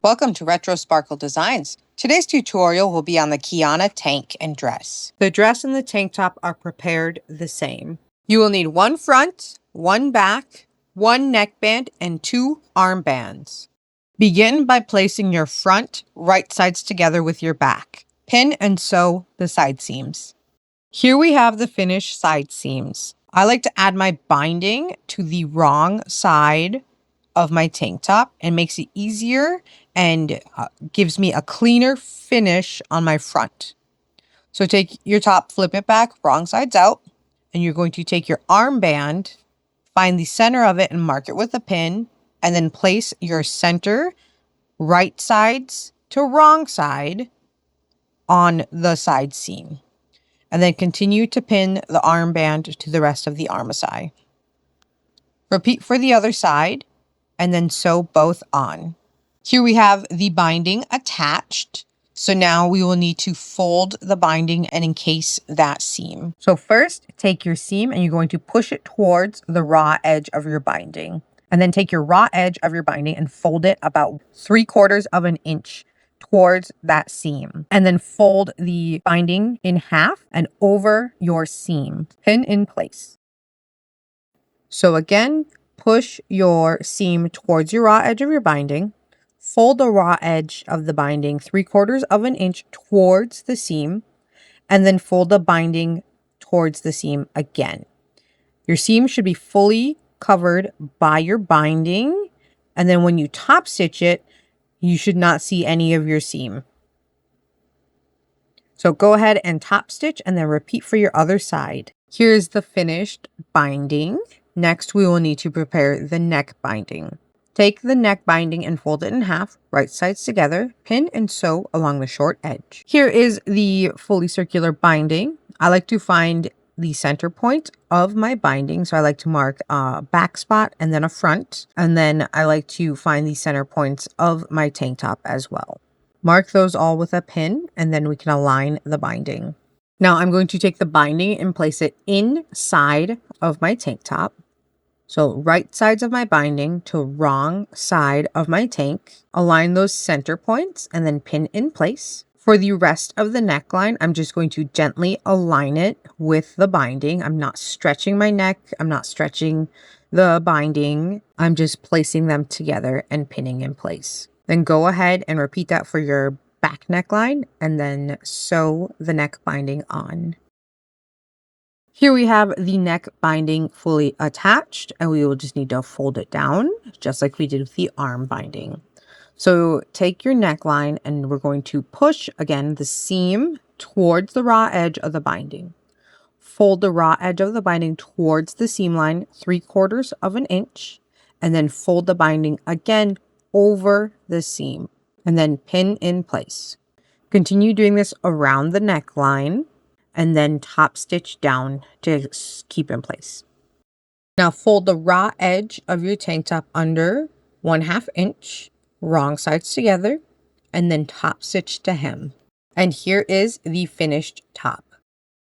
Welcome to Retro Sparkle Designs. Today's tutorial will be on the Quianna tank and dress. The dress and the tank top are prepared the same. You will need one front, one back, one neckband, and two armbands. Begin by placing your front right sides together with your back. Pin and sew the side seams. Here we have the finished side seams. I like to add my binding to the wrong side of my tank top and makes it easier and gives me a cleaner finish on my front. So take your top, flip it back, wrong sides out, and you're going to take your armband, find the center of it and mark it with a pin, and then place your center right sides to wrong side on the side seam. And then continue to pin the armband to the rest of the armici. Repeat for the other side, and then sew both on. Here we have the binding attached. So now we will need to fold the binding and encase that seam. So first, take your seam and you're going to push it towards the raw edge of your binding. And then take your raw edge of your binding and fold it about 3/4 of an inch towards that seam. And then fold the binding in half and over your seam. Pin in place. So again, push your seam towards your raw edge of your binding. Fold the raw edge of the binding 3/4 of an inch towards the seam, and then fold the binding towards the seam again. Your seam should be fully covered by your binding, and then when you top stitch it, you should not see any of your seam. So go ahead and top stitch and then repeat for your other side. Here's the finished binding. Next, we will need to prepare the neck binding. Take the neck binding and fold it in half, right sides together, pin and sew along the short edge. Here is the fully circular binding. I like to find the center point of my binding. So I like to mark a back spot and then a front. And then I like to find the center points of my tank top as well. Mark those all with a pin and then we can align the binding. Now I'm going to take the binding and place it inside of my tank top. So right sides of my binding to wrong side of my tank. Align those center points and then pin in place. For the rest of the neckline, I'm just going to gently align it with the binding. I'm not stretching my neck. I'm not stretching the binding. I'm just placing them together and pinning in place. Then go ahead and repeat that for your back neckline and then sew the neck binding on. Here we have the neck binding fully attached and we will just need to fold it down just like we did with the arm binding. So take your neckline and we're going to push again the seam towards the raw edge of the binding. Fold the raw edge of the binding towards the seam line 3/4 of an inch and then fold the binding again over the seam and then pin in place. Continue doing this around the neckline and then top stitch down to keep in place. Now fold the raw edge of your tank top under 1/2 inch, wrong sides together, and then top stitch to hem. And here is the finished top.